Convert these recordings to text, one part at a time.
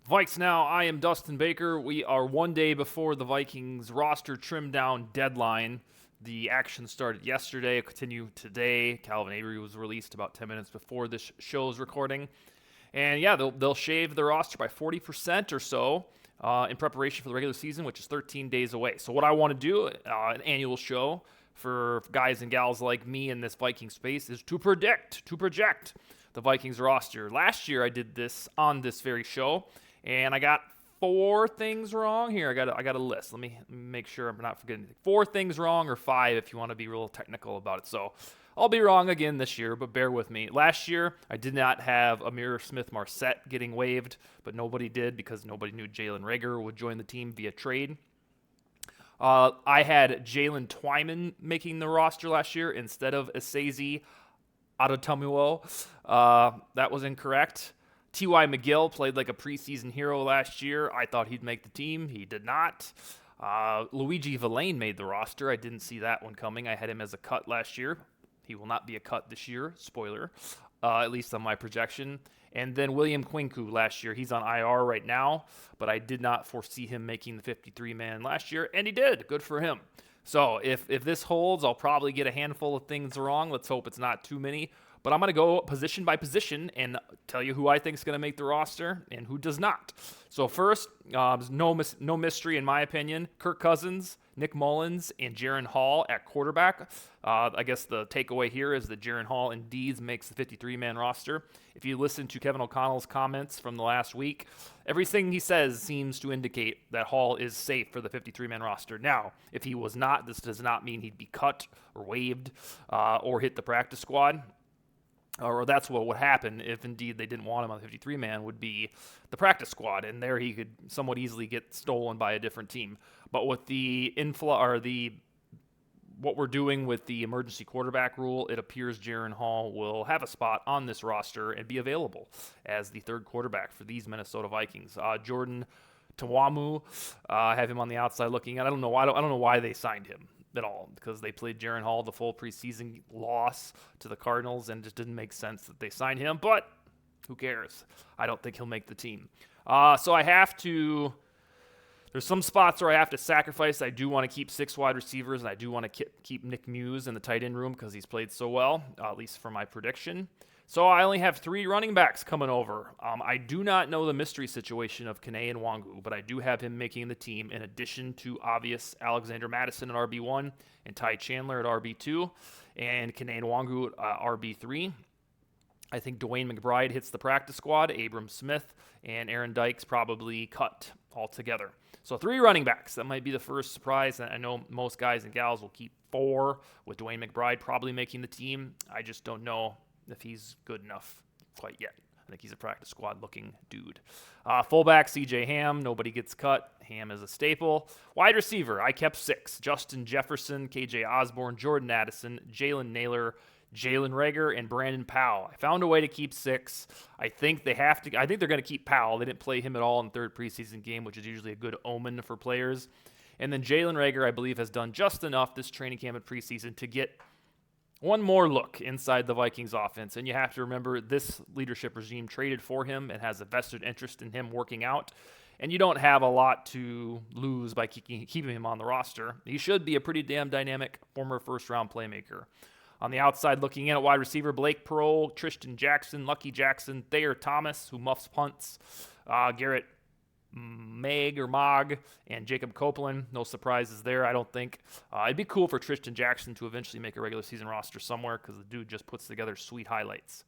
VikesNow, I am Dustin Baker. We are one day before the Vikings roster trim down deadline. The action started yesterday, continued today. Calvin Avery was released about 10 minutes before this show's recording. And yeah, they'll shave the roster by 40% or so in preparation for the regular season, which is 13 days away. So what I want to do, an annual show for guys and gals like me in this Viking space, is to project the Vikings roster. Last year I did this on this very show, and I got 4 things wrong. Here, I got a list. Let me make sure I'm not forgetting anything. 4 things wrong, or 5 if you want to be real technical about it. So I'll be wrong again this year, but bear with me. Last year, I did not have Amir Smith-Marset getting waived, but nobody did because nobody knew Jalen Reagor would join the team via trade. I had Jalen Twyman making the roster last year instead of Esezi Adetomiwo. That was incorrect. T.Y. McGill played like a preseason hero last year. I thought he'd make the team. He did not. Luigi Villain made the roster. I didn't see that one coming. I had him as a cut last year. He will not be a cut this year. Spoiler. At least on my projection. And then William Quinku last year. He's on IR right now, but I did not foresee him making the 53-man last year, and he did. Good for him. So if this holds, I'll probably get a handful of things wrong. Let's hope it's not too many. But I'm going to go position by position and tell you who I think is going to make the roster and who does not. So first, no mystery in my opinion. Kirk Cousins, Nick Mullins, and Jaron Hall at quarterback. I guess the takeaway here is that Jaron Hall indeed makes the 53-man roster. If you listen to Kevin O'Connell's comments from the last week, everything he says seems to indicate that Hall is safe for the 53-man roster. Now, if he was not, this does not mean he'd be cut or waived or hit the practice squad. Or that's what would happen if indeed they didn't want him on the 53-man, would be the practice squad, and there he could somewhat easily get stolen by a different team. But with the what we're doing with the emergency quarterback rule, it appears Jaron Hall will have a spot on this roster and be available as the third quarterback for these Minnesota Vikings. Jordan Tawamu, have him on the outside looking at. I don't know why they signed him at all, because they played Jaron Hall the full preseason loss to the Cardinals, and it just didn't make sense that they signed him, but who cares? I don't think he'll make the team. So I have to, there's some spots where I have to sacrifice. I do want to keep 6 wide receivers, and I do want to keep Nick Muse in the tight end room because he's played so well, at least for my prediction. So I only have 3 running backs coming over. I do not know the mystery situation of Kene Nwangu, but I do have him making the team in addition to obvious Alexander Madison at RB1 and Ty Chandler at RB2 and Kene Nwangu at RB3. I think Dwayne McBride hits the practice squad, Abram Smith, and Aaron Dykes probably cut altogether. So 3 running backs. That might be the first surprise. I know most guys and gals will keep 4, with Dwayne McBride probably making the team. I just don't know if he's good enough quite yet. I think he's a practice squad looking dude. Fullback, CJ Ham. Nobody gets cut. Ham is a staple. Wide receiver, I kept 6. Justin Jefferson, KJ Osborne, Jordan Addison, Jalen Naylor, Jalen Reagor, and Brandon Powell. I found a way to keep 6. I think they're going to keep Powell. They didn't play him at all in the third preseason game, which is usually a good omen for players. And then Jalen Reagor, I believe, has done just enough this training camp and preseason to get one more look inside the Vikings offense. And you have to remember, this leadership regime traded for him and has a vested interest in him working out. And you don't have a lot to lose by keeping him on the roster. He should be a pretty damn dynamic former first-round playmaker. On the outside looking in at wide receiver, Blake Parole, Tristan Jackson, Lucky Jackson, Thayer Thomas, who muffs punts, Garrett Mag, and Jacob Copeland. No surprises there, I don't think. It'd be cool for Tristan Jackson to eventually make a regular season roster somewhere, because the dude just puts together sweet highlights.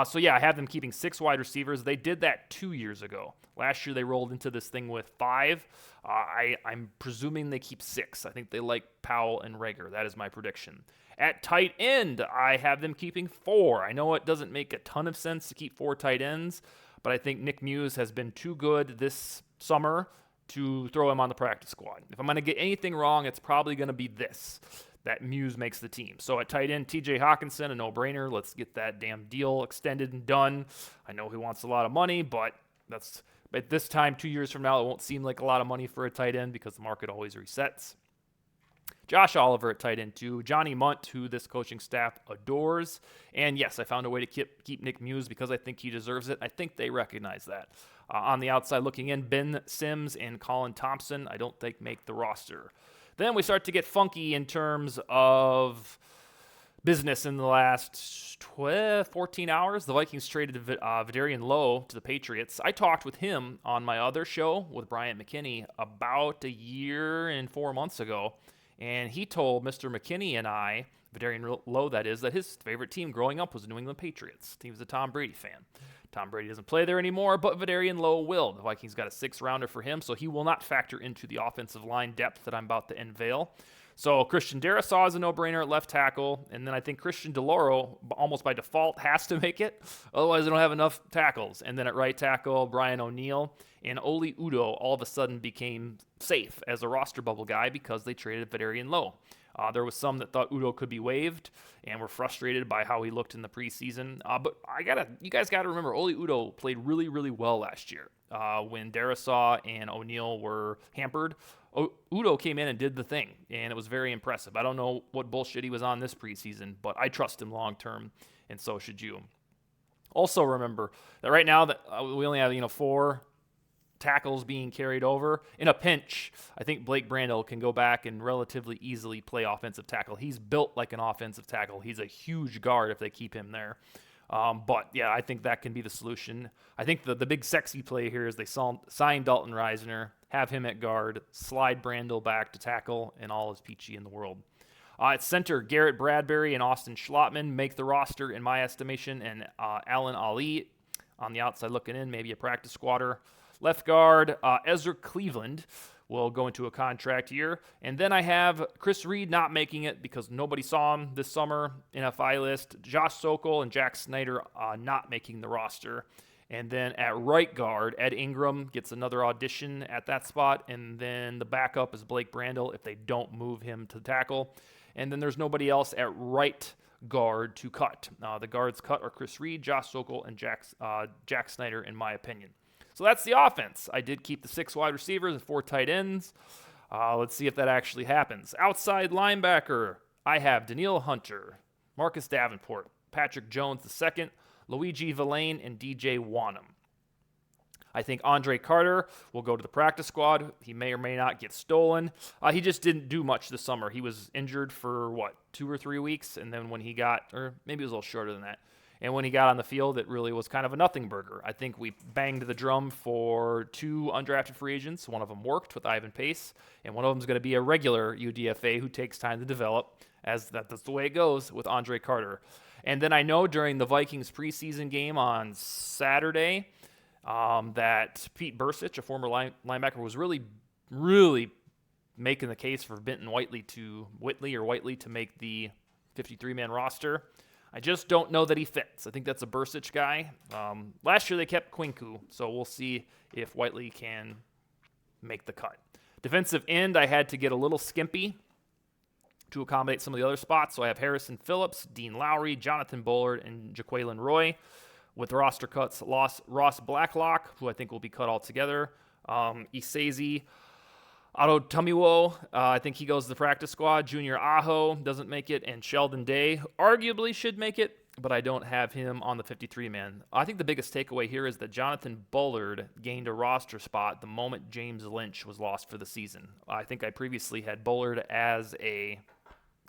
So yeah, I have them keeping 6 wide receivers. They did that 2 years ago. Last year they rolled into this thing with 5. I'm presuming they keep 6. I think they like Powell and Reagor. That is my prediction. At tight end, I have them keeping 4. I know it doesn't make a ton of sense to keep 4 tight ends, but I think Nick Muse has been too good this summer to throw him on the practice squad. If I'm going to get anything wrong, it's probably going to be this, that Muse makes the team. So at tight end, TJ Hawkinson, a no-brainer. Let's get that damn deal extended and done. I know he wants a lot of money, but at this time, 2 years from now, it won't seem like a lot of money for a tight end because the market always resets. Josh Oliver at tight end 2. Johnny Munt, who this coaching staff adores. And yes, I found a way to keep Nick Muse because I think he deserves it. I think they recognize that. On the outside looking in, Ben Sims and Colin Thompson, I don't think make the roster. Then we start to get funky in terms of business in the last 14 hours. The Vikings traded Vidarian Lowe to the Patriots. I talked with him on my other show with Bryant McKinney about a year and 4 months ago, and he told Mr. McKinney and I, Vidarian Lowe that is, that his favorite team growing up was the New England Patriots. He was a Tom Brady fan. Tom Brady doesn't play there anymore, but Vidarian Lowe will. The Vikings got a 6th-rounder for him, so he will not factor into the offensive line depth that I'm about to unveil. So Christian Darrisaw is a no-brainer at left tackle, and then I think Christian DeLauro, almost by default, has to make it. Otherwise, they don't have enough tackles. And then at right tackle, Brian O'Neill and Oli Udoh all of a sudden became safe as a roster bubble guy because they traded Vidarian Lowe. There was some that thought Udoh could be waived and were frustrated by how he looked in the preseason. But you guys got to remember, Oli Udoh played really, really well last year when Darrisaw and O'Neill were hampered. Udoh came in and did the thing, and it was very impressive. I don't know what bullshit he was on this preseason, but I trust him long term, and so should you. Also remember that right now that we only have 4 tackles being carried over. In a pinch, I think Blake Brandel can go back and relatively easily play offensive tackle. He's built like an offensive tackle. He's a huge guard if they keep him there. But yeah, I think that can be the solution. I think the big sexy play here is they sign Dalton Reisner, have him at guard, slide Brandel back to tackle, and all is peachy in the world. At center, Garrett Bradbury and Austin Schlottman make the roster in my estimation, and Alan Ali on the outside looking in, maybe a practice squatter. Left guard, Ezra Cleveland will go into a contract year. And then I have Chris Reed not making it because nobody saw him this summer, NFI list. Josh Sokol and Jack Snyder not making the roster. And then at right guard, Ed Ingram gets another audition at that spot. And then the backup is Blake Brandel if they don't move him to tackle. And then there's nobody else at right guard to cut. The guards cut are Chris Reed, Josh Sokol, and Jack Snyder, in my opinion. So that's the offense. I did keep the 6 wide receivers and 4 tight ends. Let's see if that actually happens. Outside linebacker, I have Daniil Hunter, Marcus Davenport, Patrick Jones II, Luigi Villain, and DJ Wanham. I think Andre Carter will go to the practice squad. He may or may not get stolen. He just didn't do much this summer. He was injured for, 2 or 3 weeks, and then when he got, or maybe it was a little shorter than that, and when he got on the field, it really was kind of a nothing burger. I think we banged the drum for 2 undrafted free agents. One of them worked with Ivan Pace, and one of them is going to be a regular UDFA who takes time to develop, as that's the way it goes with Andre Carter. And then I know during the Vikings preseason game on Saturday that Pete Bursich, a former linebacker, was really, really making the case for Benton Whiteley to make the 53-man roster. I just don't know that he fits. I think that's a Bursich guy. Last year they kept Quinku, so we'll see if Whiteley can make the cut. Defensive end, I had to get a little skimpy to accommodate some of the other spots. So I have Harrison Phillips, Dean Lowry, Jonathan Bullard, and Jaqueline Roy. With the roster cuts, Ross Blacklock, who I think will be cut altogether. Isaizi Adotumiwo, I think he goes to the practice squad. Junior Aho doesn't make it, and Sheldon Day arguably should make it, but I don't have him on the 53-man. I think the biggest takeaway here is that Jonathan Bullard gained a roster spot the moment James Lynch was lost for the season. I think I previously had Bullard as a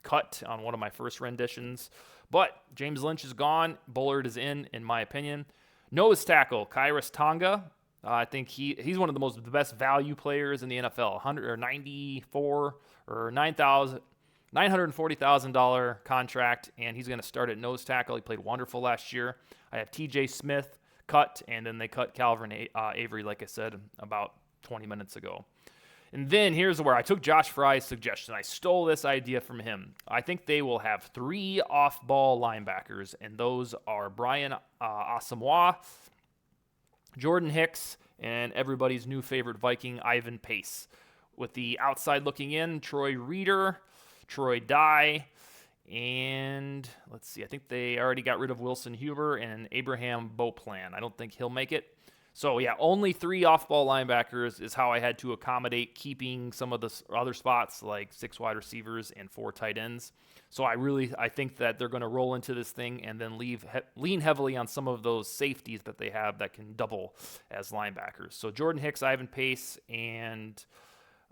cut on one of my first renditions, but James Lynch is gone. Bullard is in my opinion. Nose tackle, Kairos Tonga. I think he's one of the best value players in the NFL. $940,000 contract, and he's going to start at nose tackle. He played wonderful last year. I have T.J. Smith cut, and then they cut Calvin Avery, like I said about 20 minutes ago. And then here's where I took Josh Fry's suggestion. I stole this idea from him. I think they will have 3 off-ball linebackers, and those are Brian Asamoah, Jordan Hicks, and everybody's new favorite Viking, Ivan Pace. With the outside looking in, Troy Reeder, Troy Dye, and let's see, I think they already got rid of Wilson Huber and Abraham Beauplan. I don't think he'll make it. So, yeah, only 3 off-ball linebackers is how I had to accommodate keeping some of the other spots like 6 wide receivers and 4 tight ends. So I think that they're going to roll into this thing and then lean heavily on some of those safeties that they have that can double as linebackers. So Jordan Hicks, Ivan Pace, and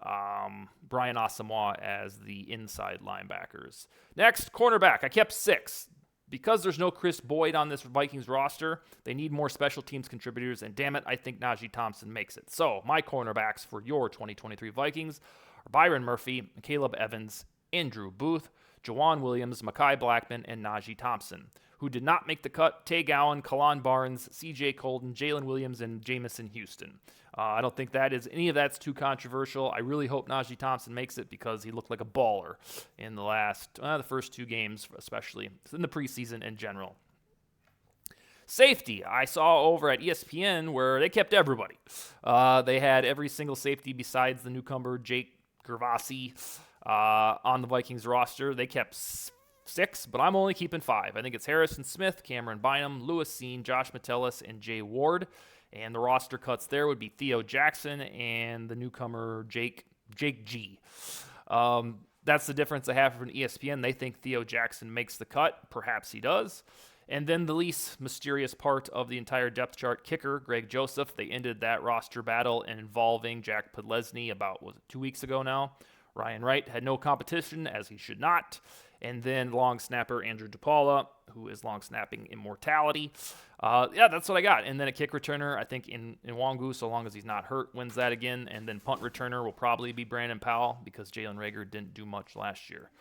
Brian Asamoah as the inside linebackers. Next, cornerback. I kept 6. Because there's no Chris Boyd on this Vikings roster, they need more special teams contributors, and damn it, I think Najee Thompson makes it. So my cornerbacks for your 2023 Vikings are Byron Murphy, Caleb Evans, Andrew Booth, Jawan Williams, Mekhi Blackman, and Najee Thompson. Who did not make the cut: Tay Gowan, Kalon Barnes, C.J. Colton, Jalen Williams, and Jamison Houston. I don't think any of that's too controversial. I really hope Najee Thompson makes it because he looked like a baller in the first 2 games, especially in the preseason in general. Safety, I saw over at ESPN where they kept everybody. They had every single safety besides the newcomer Jake Gervasi on the Vikings roster. They kept 6, but I'm only keeping 5. I think it's Harrison Smith, Cameron Bynum, Lewis Seen, Josh Metellus, and Jay Ward. And the roster cuts there would be Theo Jackson and the newcomer Jake G. That's the difference I have from ESPN. They think Theo Jackson makes the cut. Perhaps he does. And then the least mysterious part of the entire depth chart, kicker Greg Joseph. They ended that roster battle involving Jack Podlesny about, 2 weeks ago now? Ryan Wright had no competition, as he should not. And then long snapper Andrew DePaula, who is long snapping immortality. That's what I got. And then a kick returner, I think in Nwangu, so long as he's not hurt, wins that again. And then punt returner will probably be Brandon Powell because Jalen Reagor didn't do much last year.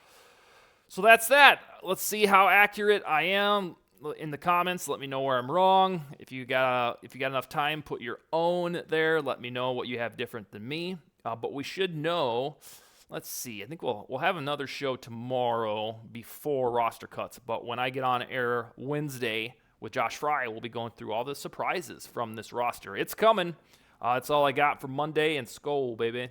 So that's that. Let's see how accurate I am. In the comments, let me know where I'm wrong. If you got enough time, put your own there. Let me know what you have different than me. But we should know. Let's see. I think we'll have another show tomorrow before roster cuts. But when I get on air Wednesday with Josh Fry, we'll be going through all the surprises from this roster. It's coming. That's all I got for Monday, and Skol, baby.